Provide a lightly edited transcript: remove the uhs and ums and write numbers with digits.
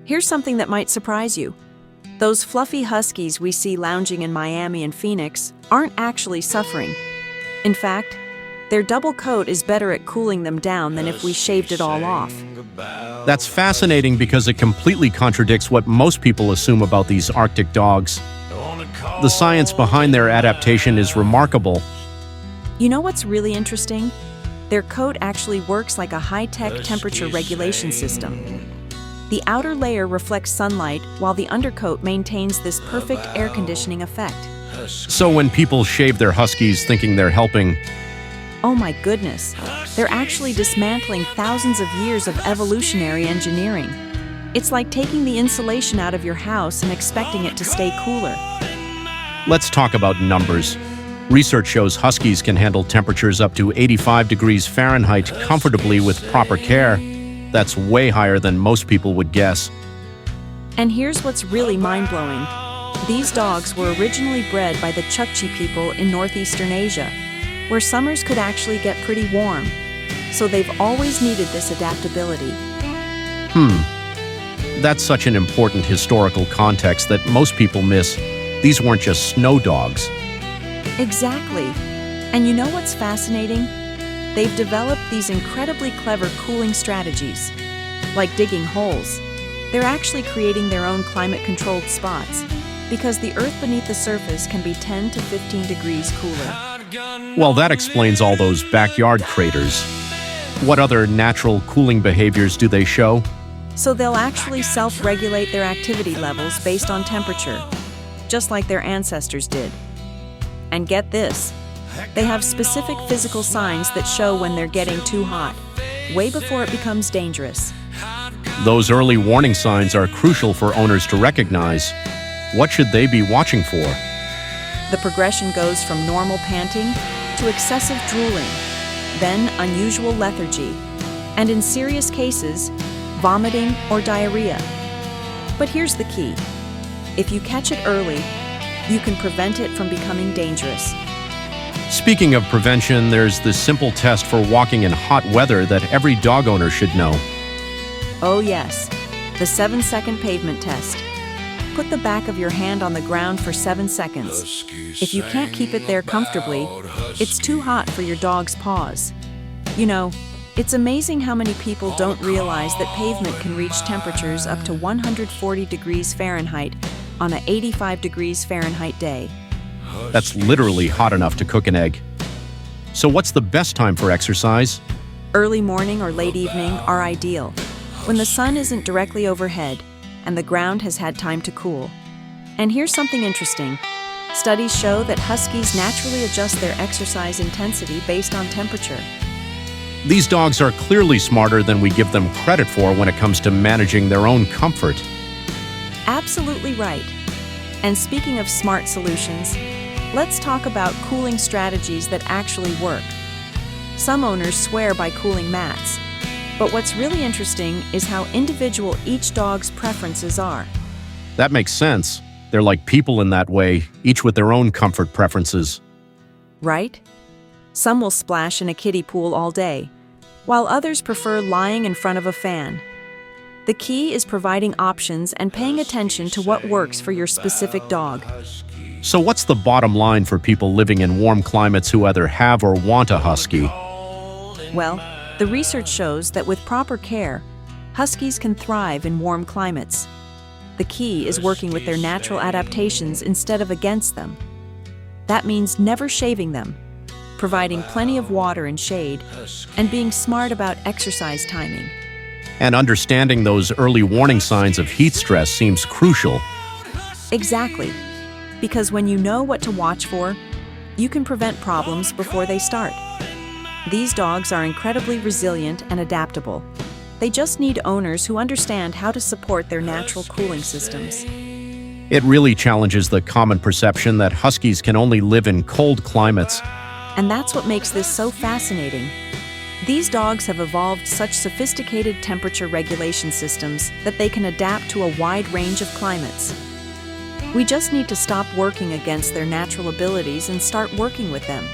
Here's something that might surprise you. Those fluffy Huskies we see lounging in Miami and Phoenix aren't actually suffering. In fact, their double coat is better at cooling them down than if we shaved it all off. That's fascinating because it completely contradicts what most people assume about these Arctic dogs. The science behind their adaptation is remarkable. You know what's really interesting? Their coat actually works like a high-tech temperature regulation system. The outer layer reflects sunlight while the undercoat maintains this perfect air conditioning effect. So when people shave their Huskies thinking they're helping, oh my goodness, they're actually dismantling thousands of years of evolutionary engineering. It's like taking the insulation out of your house and expecting it to stay cooler. let's talk about numbers. Research shows Huskies can handle temperatures up to 85 degrees Fahrenheit comfortably with proper care. That's way higher than most people would guess. And here's what's really mind-blowing. These dogs were originally bred by the Chukchi people in northeastern Asia, where summers could actually get pretty warm. So they've always needed this adaptability. That's such an important historical context that most people miss. These weren't just snow dogs. Exactly. And you know what's fascinating? They've developed these incredibly clever cooling strategies, like digging holes. They're actually creating their own climate-controlled spots, because the earth beneath the surface can be 10 to 15 degrees cooler. Well, that explains all those backyard craters. What other natural cooling behaviors do they show? So they'll actually self-regulate their activity levels based on temperature, just like their ancestors did. And get this, they have specific physical signs that show when they're getting too hot, way before it becomes dangerous. Those early warning signs are crucial for owners to recognize. What should they be watching for? The progression goes from normal panting to excessive drooling, then unusual lethargy, and in serious cases, vomiting or diarrhea. But here's the key. If you catch it early, you can prevent it from becoming dangerous. Speaking of prevention, there's this simple test for walking in hot weather that every dog owner should know. Oh yes, the 7-second pavement test. Put the back of your hand on the ground for 7 seconds. If you can't keep it there comfortably, it's too hot for your dog's paws. You know, it's amazing how many people don't realize that pavement can reach temperatures up to 140 degrees Fahrenheit on an 85 degrees Fahrenheit day. That's literally hot enough to cook an egg. So what's the best time for exercise? Early morning or late evening are ideal, when the sun isn't directly overhead and the ground has had time to cool. And here's something interesting. Studies show that Huskies naturally adjust their exercise intensity based on temperature. These dogs are clearly smarter than we give them credit for when it comes to managing their own comfort. Absolutely right. And speaking of smart solutions, let's talk about cooling strategies that actually work. Some owners swear by cooling mats, but what's really interesting is how individual each dog's preferences are. That makes sense. They're like people in that way, each with their own comfort preferences. Right? Some will splash in a kiddie pool all day, while others prefer lying in front of a fan. The key is providing options and paying attention to what works for your specific dog. So what's the bottom line for people living in warm climates who either have or want a Husky? Well, the research shows that with proper care, Huskies can thrive in warm climates. The key is working with their natural adaptations instead of against them. That means never shaving them, providing plenty of water and shade, and being smart about exercise timing. And understanding those early warning signs of heat stress seems crucial. Exactly. Because when you know what to watch for, you can prevent problems before they start. These dogs are incredibly resilient and adaptable. They just need owners who understand how to support their natural cooling systems. It really challenges the common perception that Huskies can only live in cold climates. And that's what makes this so fascinating. These dogs have evolved such sophisticated temperature regulation systems that they can adapt to a wide range of climates. We just need to stop working against their natural abilities and start working with them.